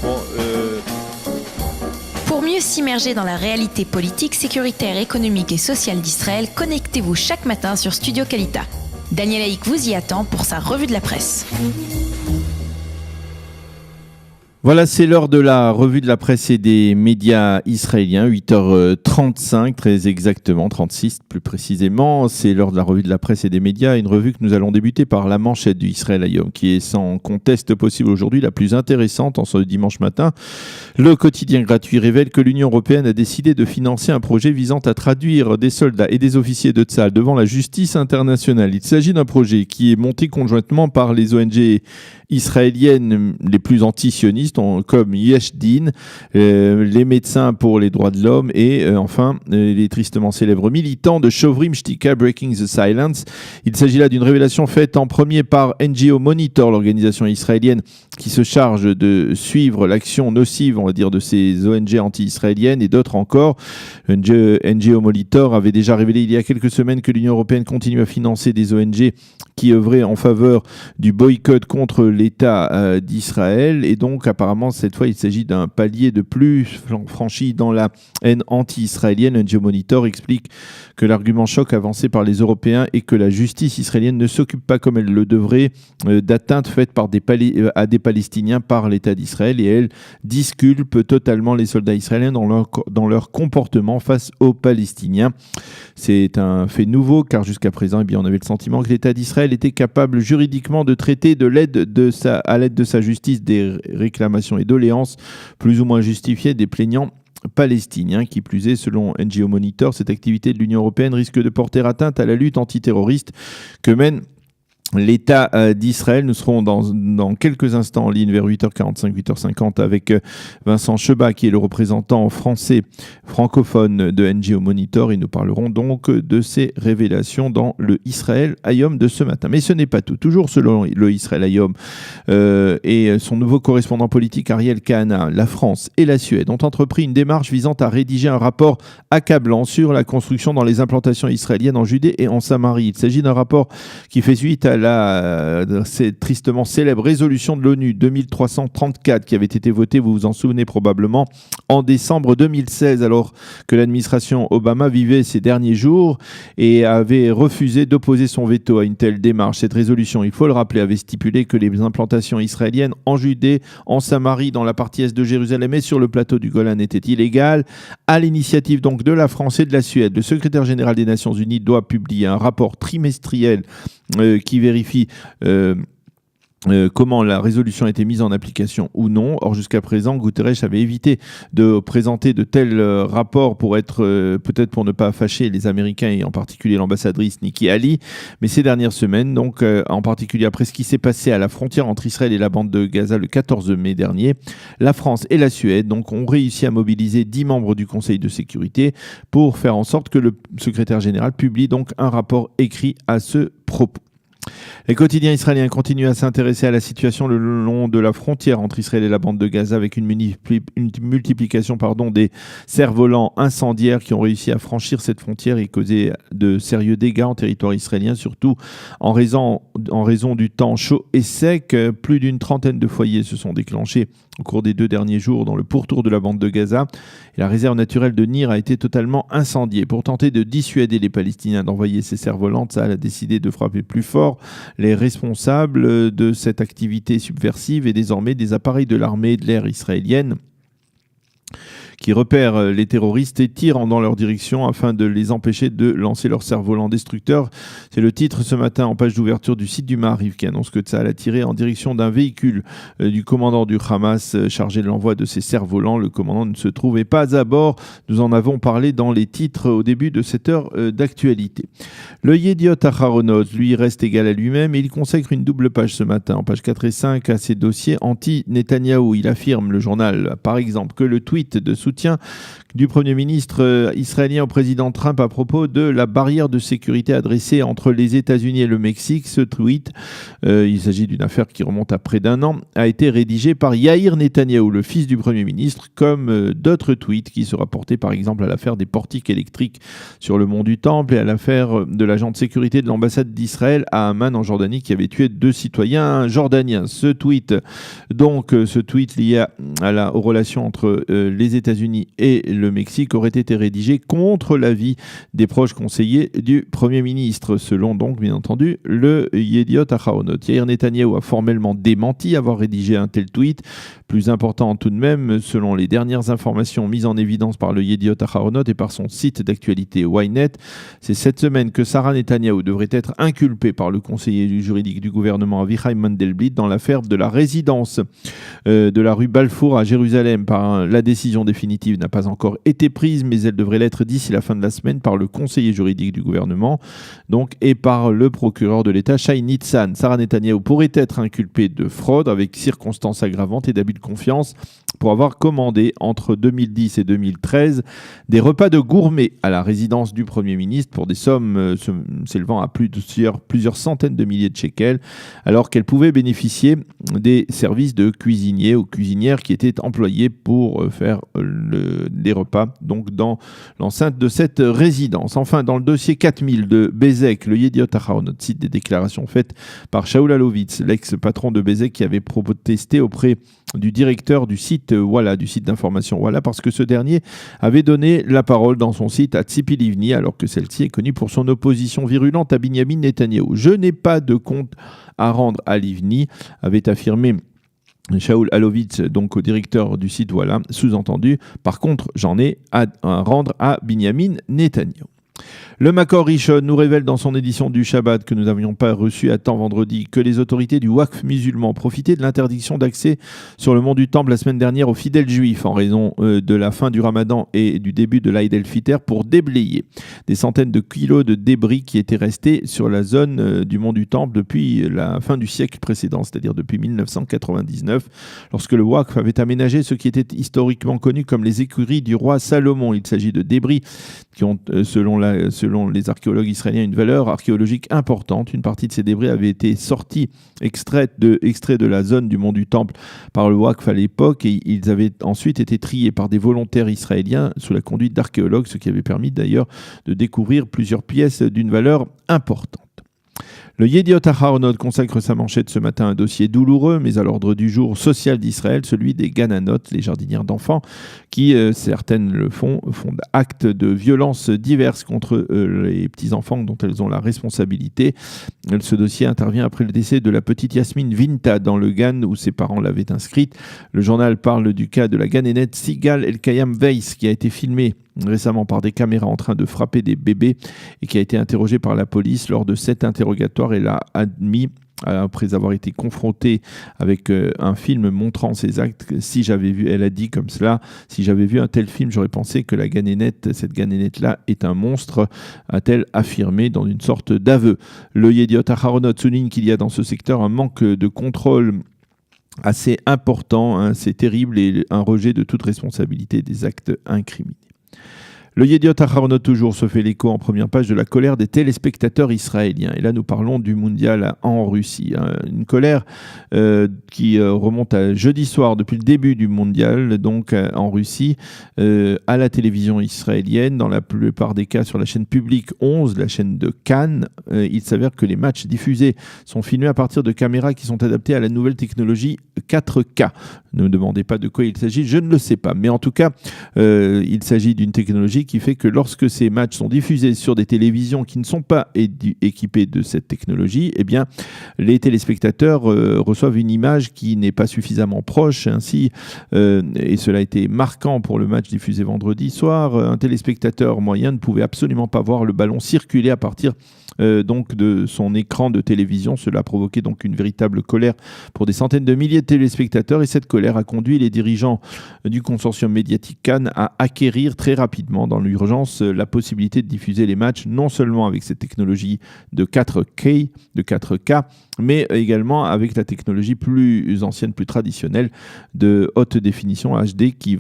Bon, Pour mieux s'immerger dans la réalité politique, sécuritaire, économique et sociale d'Israël, connectez-vous chaque matin sur Studio Kalita. Daniel Haïk vous y attend pour sa revue de la presse. Voilà, c'est l'heure de la revue de la presse et des médias israéliens, 8h35, très exactement, 36 plus précisément. C'est l'heure de la revue de la presse et des médias, une revue que nous allons débuter par la manchette du Israël Hayom, qui est sans conteste possible aujourd'hui la plus intéressante en ce dimanche matin. Le quotidien gratuit révèle que l'Union européenne a décidé de financer un projet visant à traduire des soldats et des officiers de Tsahal devant la justice internationale. Il s'agit d'un projet qui est monté conjointement par les ONG israéliennes les plus anti-sionistes, comme Yesh Din, les médecins pour les droits de l'homme et enfin les tristement célèbres militants de Shovrim Shtika Breaking the Silence. Il s'agit là d'une révélation faite en premier par NGO Monitor, l'organisation israélienne qui se charge de suivre l'action nocive, on va dire, de ces ONG anti-israéliennes et d'autres encore. NGO Monitor avait déjà révélé il y a quelques semaines que l'Union européenne continue à financer des ONG qui œuvraient en faveur du boycott contre l'État d'Israël, et donc apparemment cette fois il s'agit d'un palier de plus franchi dans la haine anti-israélienne. NGO Monitor explique que l'argument choc avancé par les Européens est que la justice israélienne ne s'occupe pas comme elle le devrait d'atteintes faites à des Palestiniens par l'État d'Israël, et elle disculpe totalement les soldats israéliens dans leur comportement face aux Palestiniens. C'est un fait nouveau car jusqu'à présent on avait le sentiment que l'État d'Israël était capable juridiquement de traiter à l'aide de sa justice des réclamations et doléances plus ou moins justifiées des plaignants palestiniens. Qui plus est, selon NGO Monitor, cette activité de l'Union européenne risque de porter atteinte à la lutte antiterroriste que mène l'État d'Israël. Nous serons dans quelques instants en ligne vers 8h45, 8h50 avec Vincent Cheba, qui est le représentant français francophone de NGO Monitor, et nous parlerons donc de ces révélations dans le Israël Hayom de ce matin. Mais ce n'est pas tout. Toujours selon le Israël Hayom et son nouveau correspondant politique Ariel Kahana, la France et la Suède ont entrepris une démarche visant à rédiger un rapport accablant sur la construction dans les implantations israéliennes en Judée et en Samarie. Il s'agit d'un rapport qui fait suite à cette tristement célèbre résolution de l'ONU 2334 qui avait été votée, vous vous en souvenez probablement, en décembre 2016, alors que l'administration Obama vivait ses derniers jours et avait refusé d'opposer son veto à une telle démarche. Cette résolution, il faut le rappeler, avait stipulé que les implantations israéliennes en Judée, en Samarie, dans la partie est de Jérusalem et sur le plateau du Golan étaient illégales. À l'initiative donc de la France et de la Suède, le secrétaire général des Nations Unies doit publier un rapport trimestriel qui vérifie comment la résolution a été mise en application ou non. Or, jusqu'à présent, Guterres avait évité de présenter de tels rapports peut-être pour ne pas fâcher les Américains et en particulier l'ambassadrice Nikki Haley. Mais ces dernières semaines, donc en particulier après ce qui s'est passé à la frontière entre Israël et la bande de Gaza le 14 mai dernier, la France et la Suède ont réussi à mobiliser 10 membres du Conseil de sécurité pour faire en sorte que le secrétaire général publie donc un rapport écrit à ce propos. Les quotidiens israéliens continuent à s'intéresser à la situation le long de la frontière entre Israël et la bande de Gaza, avec une multiplication des cerfs-volants incendiaires qui ont réussi à franchir cette frontière et causer de sérieux dégâts en territoire israélien, surtout en raison du temps chaud et sec. Plus d'une trentaine de foyers se sont déclenchés au cours des 2 derniers jours dans le pourtour de la bande de Gaza. Et la réserve naturelle de Nir a été totalement incendiée. Pour tenter de dissuader les Palestiniens d'envoyer ces cerfs-volants, Tsahal a décidé de frapper plus fort les responsables de cette activité subversive et désormais des appareils de l'armée de l'air israélienne qui repèrent les terroristes et tirent dans leur direction afin de les empêcher de lancer leurs cerfs-volants destructeurs. C'est le titre ce matin en page d'ouverture du site du Maariv qui annonce que Tsahal a tiré en direction d'un véhicule du commandant du Hamas chargé de l'envoi de ces cerfs-volants. Le commandant ne se trouvait pas à bord. Nous en avons parlé dans les titres au début de cette heure d'actualité. Le Yediot Aharonot, lui, reste égal à lui-même et il consacre une double page ce matin, en page 4 et 5, à ses dossiers anti-Netanyahou. Il affirme, le journal, par exemple, que le tweet de soutien du Premier ministre israélien au président Trump à propos de la barrière de sécurité adressée entre les États-Unis et le Mexique. Ce tweet, il s'agit d'une affaire qui remonte à près d'un an, a été rédigé par Yair Netanyahou, le fils du Premier ministre, comme d'autres tweets qui se rapportaient par exemple à l'affaire des portiques électriques sur le mont du Temple et à l'affaire de l'agent de sécurité de l'ambassade d'Israël à Amman en Jordanie qui avait tué 2 citoyens jordaniens. Ce tweet lié aux relations entre les États-Unis et le Mexique aurait été rédigé contre l'avis des proches conseillers du Premier ministre, selon donc bien entendu le Yediot Ahronot. Yair Netanyahou a formellement démenti avoir rédigé un tel tweet. Plus important tout de même, selon les dernières informations mises en évidence par le Yediot Ahronot et par son site d'actualité Ynet, c'est cette semaine que Sarah Netanyahou devrait être inculpée par le conseiller juridique du gouvernement Avichai Mandelblit dans l'affaire de la résidence de la rue Balfour à Jérusalem. La décision définitive n'a pas encore été prise, mais elle devrait l'être d'ici la fin de la semaine par le conseiller juridique du gouvernement et par le procureur de l'État Shai Nitzan. Sarah Netanyahou pourrait être inculpée de fraude avec circonstances aggravantes et d'abus de confiance pour avoir commandé entre 2010 et 2013 des repas de gourmets à la résidence du Premier ministre pour des sommes s'élevant à plusieurs centaines de milliers de shekels, alors qu'elle pouvait bénéficier des services de cuisiniers ou cuisinières qui étaient employés pour faire des repas donc dans l'enceinte de cette résidence. Enfin, dans le dossier 4000 de Bezek, le Yediot Ahronot cite des déclarations faites par Shaul Alovitz, l'ex-patron de Bezek, qui avait protesté auprès du directeur du site du site d'information Walla, parce que ce dernier avait donné la parole dans son site à Tzipi Livni, alors que celle-ci est connue pour son opposition virulente à Binyamin Netanyahou. Je n'ai pas de compte à rendre à Livni, avait affirmé Shaul Alovitz, donc au directeur du site Walla, sous-entendu, par contre, j'en ai à rendre à Binyamin Netanyahou. Le Makor Rishon nous révèle dans son édition du Shabbat, que nous n'avions pas reçu à temps vendredi, que les autorités du Waqf musulman profitaient de l'interdiction d'accès sur le mont du Temple la semaine dernière aux fidèles juifs en raison de la fin du Ramadan et du début de l'Aïd el-Fitr pour déblayer des centaines de kilos de débris qui étaient restés sur la zone du mont du Temple depuis la fin du siècle précédent, c'est-à-dire depuis 1999, lorsque le Waqf avait aménagé ce qui était historiquement connu comme les écuries du roi Salomon. Il s'agit de débris qui ont, selon les archéologues israéliens, une valeur archéologique importante. Une partie de ces débris avait été extraits de la zone du mont du Temple par le Waqf à l'époque, et ils avaient ensuite été triés par des volontaires israéliens sous la conduite d'archéologues, ce qui avait permis d'ailleurs de découvrir plusieurs pièces d'une valeur importante. Le Yediot Ahronot consacre sa manchette ce matin à un dossier douloureux, mais à l'ordre du jour social d'Israël, celui des Gananot, les jardinières d'enfants, qui, certaines le font actes de violence diverses contre les petits-enfants dont elles ont la responsabilité. Ce dossier intervient après le décès de la petite Yasmine Vinta dans le Gan où ses parents l'avaient inscrite. Le journal parle du cas de la Ganénette Sigal El-Kayam Weiss, qui a été filmée récemment par des caméras en train de frapper des bébés et qui a été interrogée par la police. Lors de cet interrogatoire, elle a admis, après avoir été confrontée avec un film montrant ses actes, elle a dit comme cela: si j'avais vu un tel film, j'aurais pensé que cette ganénette-là est un monstre, a-t-elle affirmé dans une sorte d'aveu. Le Yediot Ahronot souligne qu'il y a dans ce secteur un manque de contrôle assez important, c'est terrible, et un rejet de toute responsabilité des actes incriminés. Le Yediot Ahronot toujours se fait l'écho en première page de la colère des téléspectateurs israéliens. Et là, nous parlons du mondial en Russie. Une colère qui remonte à jeudi soir, depuis le début du mondial, donc en Russie, à la télévision israélienne, dans la plupart des cas sur la chaîne publique 11, la chaîne de Cannes. Il s'avère que les matchs diffusés sont filmés à partir de caméras qui sont adaptées à la nouvelle technologie 4K. Ne me demandez pas de quoi il s'agit, je ne le sais pas. Mais en tout cas, il s'agit d'une technologie qui fait que lorsque ces matchs sont diffusés sur des télévisions qui ne sont pas équipées de cette technologie, eh bien, les téléspectateurs reçoivent une image qui n'est pas suffisamment proche. Ainsi, et cela a été marquant pour le match diffusé vendredi soir, un téléspectateur moyen ne pouvait absolument pas voir le ballon circuler à partir donc de son écran de télévision. Cela a provoqué donc une véritable colère pour des centaines de milliers de téléspectateurs, et cette colère a conduit les dirigeants du consortium médiatique Cannes à acquérir très rapidement dans l'urgence la possibilité de diffuser les matchs non seulement avec cette technologie de 4K, mais également avec la technologie plus ancienne, plus traditionnelle de haute définition HD qui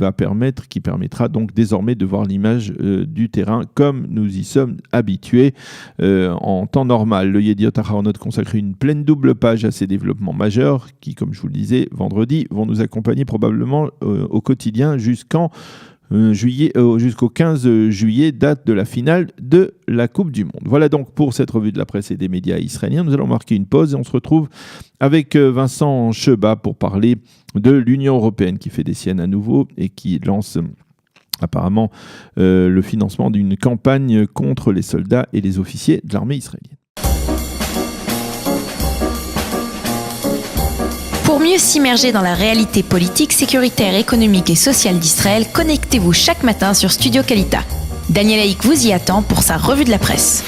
permettra donc désormais de voir l'image du terrain comme nous y sommes habitués en temps normal. Le Yediot Ahronoth consacre une pleine double page à ces développements majeurs qui, comme je vous le disais vendredi, vont nous accompagner probablement au quotidien jusqu'au 15 juillet, date de la finale de la Coupe du Monde. Voilà donc pour cette revue de la presse et des médias israéliens. Nous allons marquer une pause et on se retrouve avec Vincent Cheba pour parler de l'Union européenne qui fait des siennes à nouveau et qui lance apparemment le financement d'une campagne contre les soldats et les officiers de l'armée israélienne. Pour mieux s'immerger dans la réalité politique, sécuritaire, économique et sociale d'Israël, connectez-vous chaque matin sur Studio Kalita. Daniel Haïk vous y attend pour sa revue de la presse.